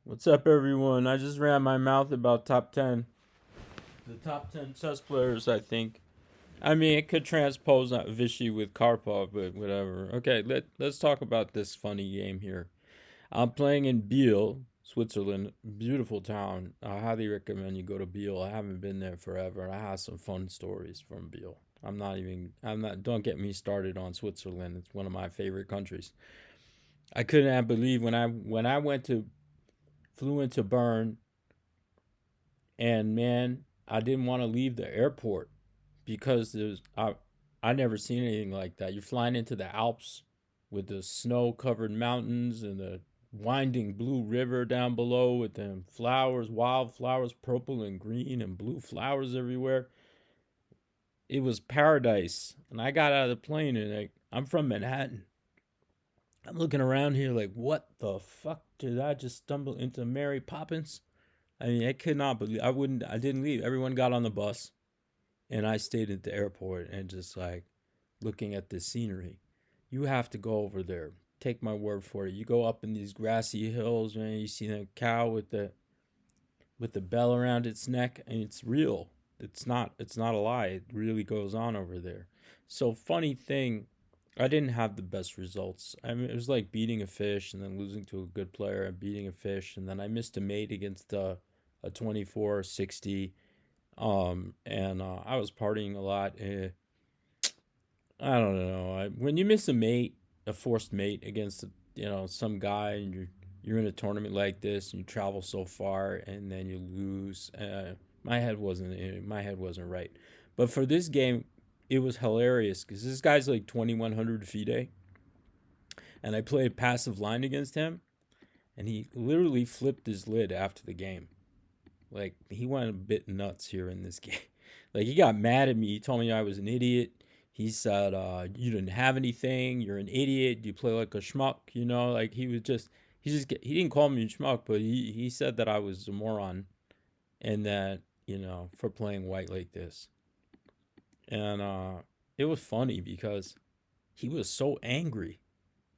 What's up, everyone? I just ran my mouth about top 10. The top 10 chess players, I think. I mean, it could transpose Vichy with Karpov, but whatever. Okay, let's talk about this funny game here. I'm playing in Biel, Switzerland. Beautiful town. I highly recommend you go to Biel. I haven't been there forever, and I have some fun stories from Biel. Don't get me started on Switzerland. It's one of my favorite countries. I couldn't believe when I flew into Bern. And man, I didn't want to leave the airport because I never seen anything like that. You're flying into the Alps with the snow-covered mountains and the winding blue river down below with them flowers, wildflowers, purple and green and blue flowers everywhere. It was paradise. And I got out of the plane and I'm from Manhattan. I'm looking around here like, what the fuck did I just stumble into Mary Poppins? I mean, I could not believe I didn't leave. Everyone got on the bus and I stayed at the airport and just like looking at the scenery. You have to go over there. Take my word for it. You go up in these grassy hills, man, you see that cow with the bell around its neck, and it's real. It's not a lie. It really goes on over there. So funny thing, I didn't have the best results. I mean, it was like beating a fish and then losing to a good player and beating a fish, and then I missed a mate against a 24-60. And I was partying a lot. I don't know. When you miss a mate, a forced mate against some guy, and you're in a tournament like this, and you travel so far, and then you lose. My head wasn't right. But for this game, it was hilarious because this guy's like 2100 FIDE, and I played passive line against him, and he literally flipped his lid after the game. Like he went a bit nuts here in this game. Like he got mad at me. He told me I was an idiot. He said, "You didn't have anything. You're an idiot. You play like a schmuck." Like he didn't call me a schmuck, but he said that I was a moron and that for playing white like this. And it was funny because he was so angry.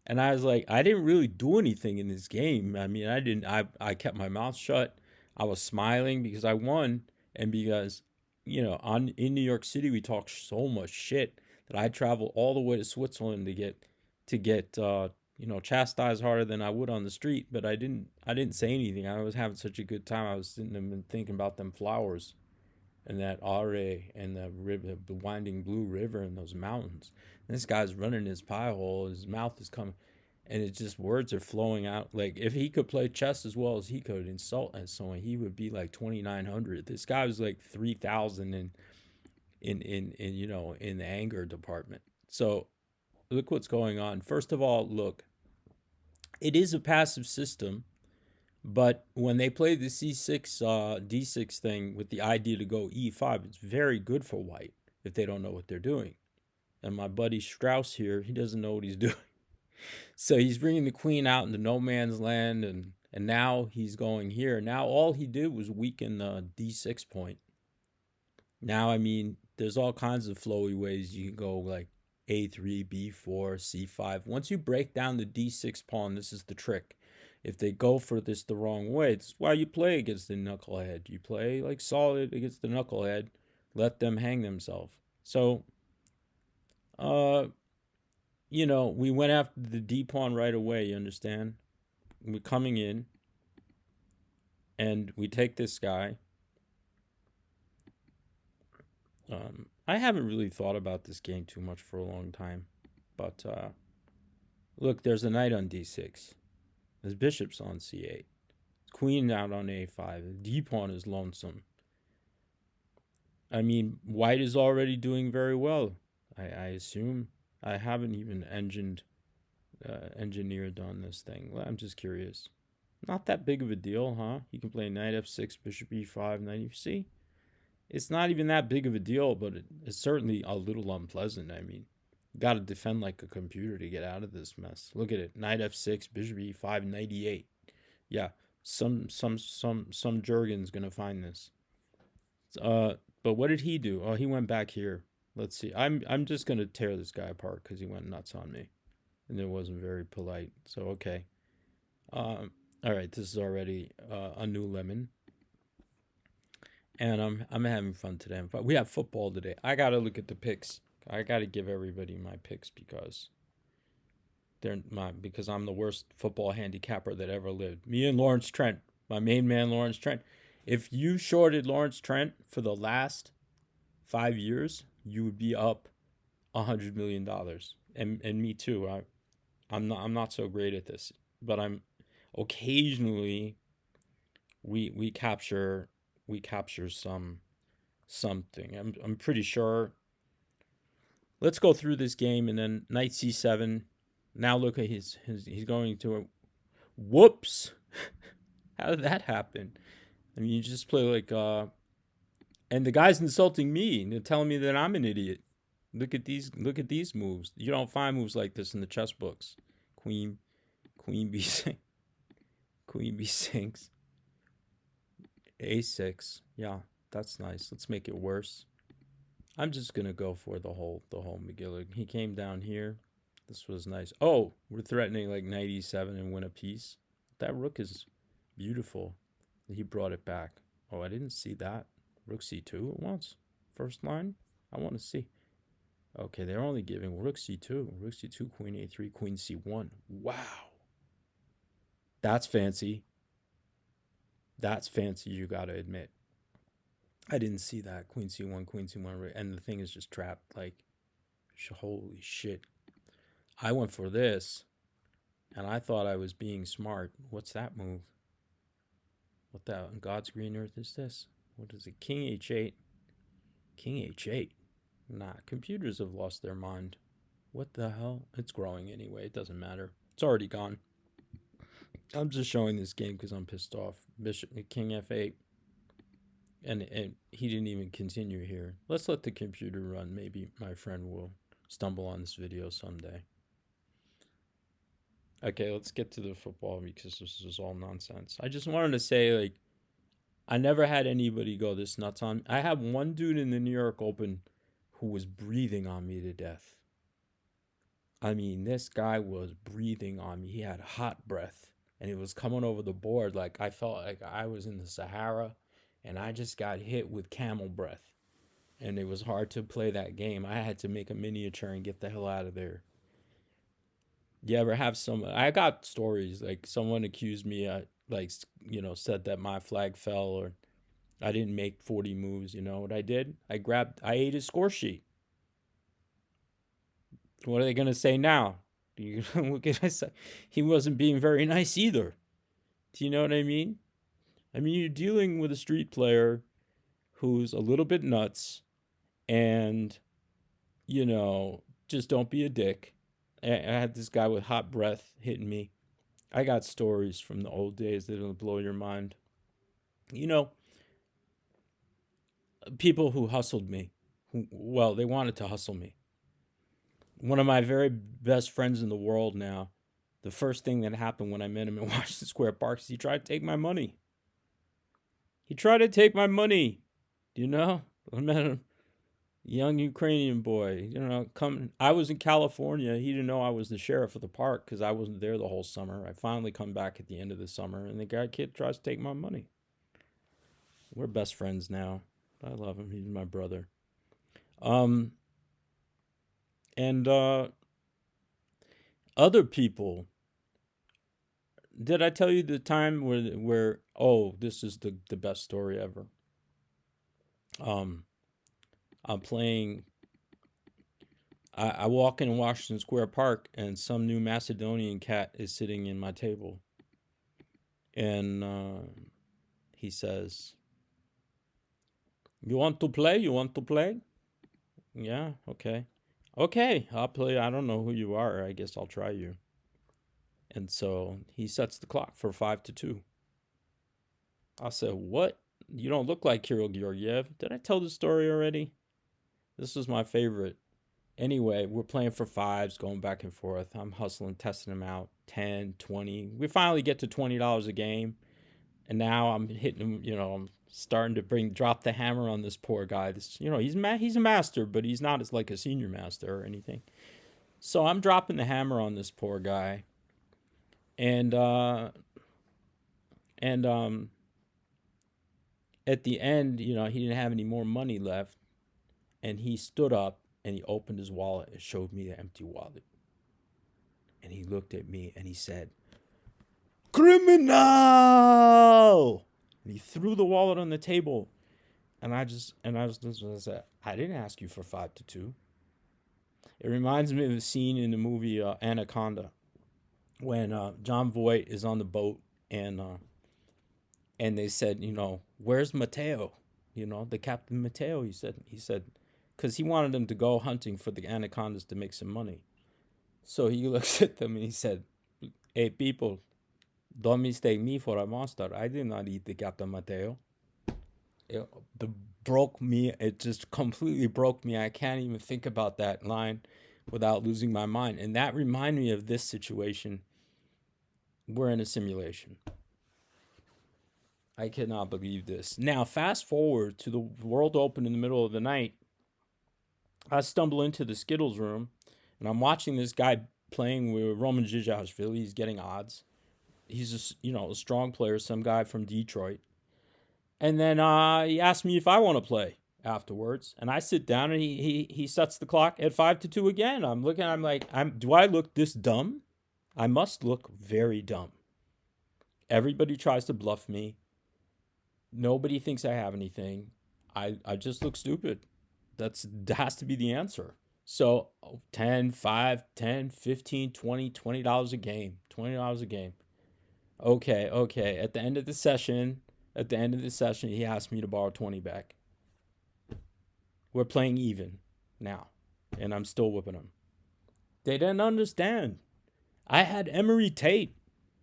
And I was like, I didn't really do anything in this game. I mean, I kept my mouth shut. I was smiling because I won and because on in New York City we talk so much shit that I travel all the way to Switzerland to get chastised harder than I would on the street, but I didn't say anything. I was having such a good time. I was sitting there and thinking about them flowers and that Are and the river, the winding blue river and those mountains. And this guy's running his pie hole. His mouth is coming, and it's just words are flowing out. Like if he could play chess as well as he could insult and someone, he would be like 2,900. This guy was like 3,000 in the anger department. So look what's going on. First of all, look, it is a passive system. But when they play the c6 d6 thing with the idea to go e5, it's very good for white if they don't know what they're doing. And my buddy Strauss here, he doesn't know what he's doing. So he's bringing the queen out into no man's land, and now he's going here. Now all he did was weaken the d6 point. Now, I mean, there's all kinds of flowy ways you can go, like a3, b4, c5. Once you break down the d6 pawn, this is the trick. If they go for this the wrong way, it's why you play against the knucklehead. You play like solid against the knucklehead, let them hang themselves. So, uh, we went after the d pawn right away. You understand? We're coming in, and we take this guy. I haven't really thought about this game too much for a long time, but look, there's a knight on d6. There's bishops on c8. Queen out on a5. The d pawn is lonesome. I mean, white is already doing very well. I assume. I haven't even engineered on this thing. I'm just curious. Not that big of a deal, huh? You can play knight f6, bishop e5, knight e. It's not even that big of a deal, but it's certainly a little unpleasant. I mean, you got to defend like a computer to get out of this mess. Look at it: knight f6, bishop e5, knight e8. Yeah, some Jurgen's gonna find this. Uh, but what did he do? Oh, he went back here. Let's see. I'm just gonna tear this guy apart because he went nuts on me, and it wasn't very polite. So okay. All right, this is already a new lemon, and I'm having fun today. But we have football today. I gotta look at the picks. I gotta give everybody my picks because I'm the worst football handicapper that ever lived. Me and Lawrence Trent, my main man Lawrence Trent. If you shorted Lawrence Trent for the last 5 years, you would be up $100 million, and me too. I'm not so great at this, but I'm occasionally we capture something. I'm pretty sure. Let's go through this game and then knight c7. Now look at he's going to a whoops. How did that happen? I mean, you just play like and the guy's insulting me and they're telling me that I'm an idiot. Look at these moves. You don't find moves like this in the chess books. Queen queen b6 queen b6 a6. Yeah, that's nice. Let's make it worse. I'm just gonna go for the whole McGillig. He came down here. This was nice. Oh, we're threatening like knight e7 and win a piece. That rook is beautiful. He brought it back. Oh, I didn't see that. Rook c2 at once. First line. I want to see. Okay, they're only giving rook c2. Rook c2, queen a3, queen c1. Wow. That's fancy. That's fancy, you gotta admit. I didn't see that. Queen c1, queen c1, and the thing is just trapped. Like, holy shit. I went for this, and I thought I was being smart. What's that move? What the God's green earth is this? What is it? King h8. King h8. Nah, computers have lost their mind. What the hell? It's growing anyway. It doesn't matter. It's already gone. I'm just showing this game because I'm pissed off. Bishop, king f8. And he didn't even continue here. Let's let the computer run. Maybe my friend will stumble on this video someday. Okay, let's get to the football because this is all nonsense. I just wanted to say, like, I never had anybody go this nuts on. I had one dude in the New York Open who was breathing on me to death. I mean, this guy was breathing on me. He had hot breath, and it was coming over the board like I felt like I was in the Sahara, and I just got hit with camel breath. And it was hard to play that game. I had to make a miniature and get the hell out of there. You ever have I got stories like someone accused me, said that my flag fell or I didn't make 40 moves. You know what I did? I ate his score sheet. What are they going to say now? What can I say? He wasn't being very nice either. Do you know what I mean? I mean, you're dealing with a street player who's a little bit nuts and, just don't be a dick. I had this guy with hot breath hitting me. I got stories from the old days that'll blow your mind. People who hustled me, they wanted to hustle me. One of my very best friends in the world now, the first thing that happened when I met him in Washington Square Park is he tried to take my money. He tried to take my money. I met him, young Ukrainian boy. I was in California. He didn't know I was the sheriff of the park because I wasn't there the whole summer. I finally come back at the end of the summer, and the kid tries to take my money. We're best friends now. I love him. He's my brother. And other people. Did I tell you the time where this is the best story ever? I'm playing. I walk in Washington Square Park and some new Macedonian cat is sitting in my table, and he says, "You want to play? You want to play?" Yeah, okay. Okay, I'll play. I don't know who you are. I guess I'll try you. And so he sets the clock for 5-2. I said, "What? You don't look like Kirill Georgiev." Did I tell the story already? This was my favorite. Anyway, we're playing for fives, going back and forth. I'm hustling, testing him out. 10, 20. We finally get to $20 a game. And now I'm hitting him, I'm starting to drop the hammer on this poor guy. He's a master, but he's not as like a senior master or anything. So I'm dropping the hammer on this poor guy. And And at the end, you know, he didn't have any more money left, and he stood up and he opened his wallet and showed me the empty wallet. And he looked at me and he said, "Criminal!" And he threw the wallet on the table. And I said, "I didn't ask you for 5-2." It reminds me of a scene in the movie Anaconda when John Voight is on the boat and they said, you know, "Where's Mateo?" You know, the Captain Mateo. He said, because he wanted them to go hunting for the anacondas to make some money. So he looks at them and he said, "Hey, people, don't mistake me for a monster. I did not eat the Captain Mateo." It broke me. It just completely broke me. I can't even think about that line without losing my mind. And that reminded me of this situation. We're in a simulation. I cannot believe this. Now, fast forward to the World Open in the middle of the night. I stumble into the Skittles room, and I'm watching this guy playing with Roman Dzhijashvili. He's getting odds. He's a strong player, some guy from Detroit. And then he asked me if I want to play afterwards, and I sit down, and he sets the clock at 5-2 again. I'm looking. I'm like, do I look this dumb? I must look very dumb. Everybody tries to bluff me. Nobody thinks I have anything. I just look stupid. That has to be the answer. So 10, 5, 10, 15, 20, $20 a game. $20 a game. Okay. At the end of the session, he asked me to borrow 20 back. We're playing even now, and I'm still whipping him. They didn't understand. I had Emery Tate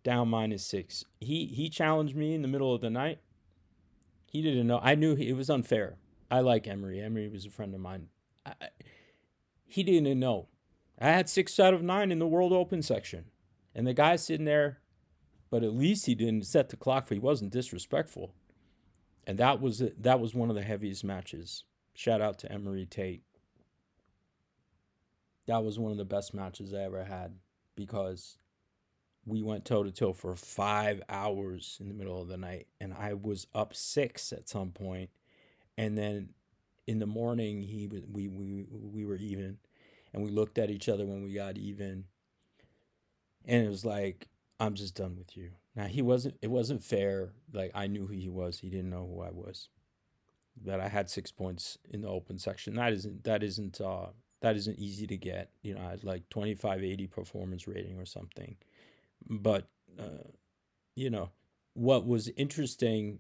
down -6. He challenged me in the middle of the night. He didn't know. I knew it was unfair. I like Emery. Emery was a friend of mine. He didn't know. I had 6 out of 9 in the World Open section, and the guy's sitting there, but at least he didn't set the clock, for he wasn't disrespectful. And that was one of the heaviest matches. Shout out to Emery Tate. That was one of the best matches I ever had, because we went toe-to-toe for 5 hours in the middle of the night, and I was up 6 at some point, and then in the morning we were even, and we looked at each other when we got even, and it was like, I'm just done with you. Now it wasn't fair. Like, I knew who he was. He didn't know who I was. That I had 6 points in the open section. That isn't easy to get. You know, I had like 2580 performance rating or something. But you know, what was interesting,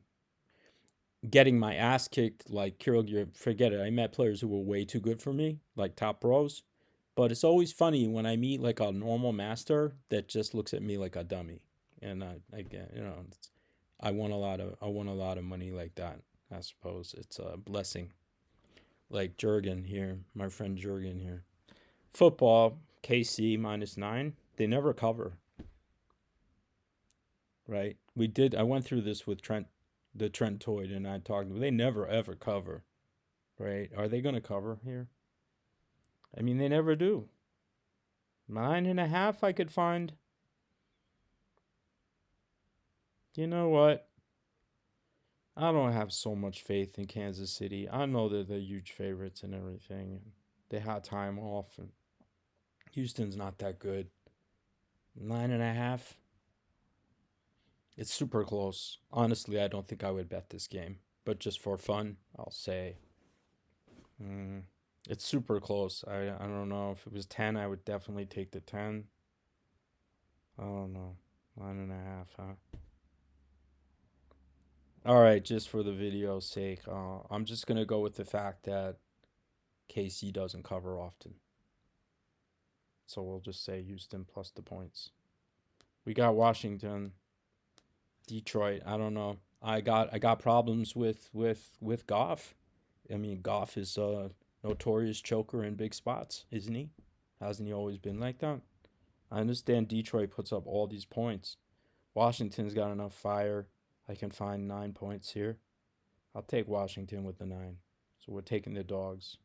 getting my ass kicked like Kirill, forget it. I met players who were way too good for me, like top pros. But it's always funny when I meet like a normal master that just looks at me like a dummy. And I get, I won a lot of money like that. I suppose it's a blessing. Like Jurgen here, my friend Jurgen here. Football, KC -9. They never cover. Right? I went through this with Trent Toyd, and I talked to them. They never ever cover. Right? Are they going to cover here? I mean, they never do. 9.5 I could find. You know what? I don't have so much faith in Kansas City. I know that they're huge favorites and everything, and they had time off, and Houston's not that good. 9.5. It's super close. Honestly, I don't think I would bet this game, but just for fun, I'll say it's super close. I don't know. If it was 10, I would definitely take the 10. I don't know. 9.5, huh? All right, just for the video's sake, I'm just going to go with the fact that KC doesn't cover often. So we'll just say Houston plus the points. We got Washington, Detroit. I don't know. I got problems with Goff. I mean, Goff is a notorious choker in big spots, isn't he? Hasn't he always been like that? I understand Detroit puts up all these points. Washington's got enough fire. I can find 9 points here. I'll take Washington with the 9. So we're taking the dogs.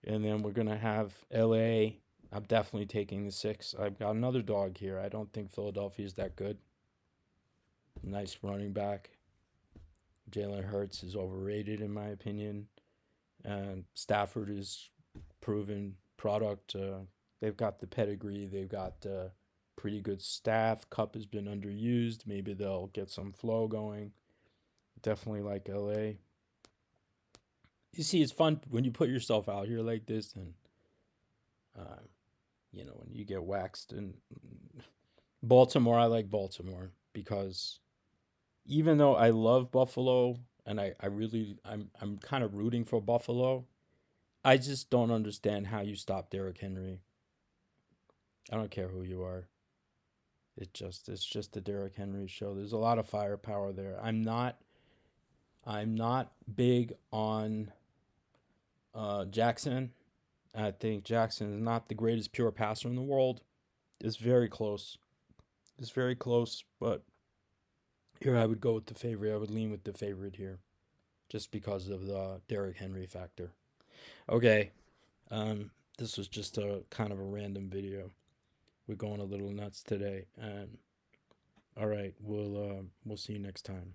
And then we're going to have LA. I'm definitely taking the 6. I've got another dog here. I don't think Philadelphia is that good. nice running back. Jalen Hurts is overrated in my opinion. And Stafford is proven product. They've got the pedigree. They've got pretty good staff. Cup has been underused. Maybe they'll get some flow going. Definitely like LA. You see, it's fun when you put yourself out here like this, and when you get waxed. And Baltimore, I like Baltimore because even though I love Buffalo and I'm kind of rooting for Buffalo, I just don't understand how you stop Derrick Henry. I don't care who you are. It's just the Derrick Henry show. There's a lot of firepower there. I'm not big on Jackson. I think Jackson is not the greatest pure passer in the world. It's very close. It's very close, but here I would go with the favorite. I would lean with the favorite here, just because of the Derrick Henry factor. Okay, this was just a kind of a random video. We're going a little nuts today, and all right, we'll see you next time.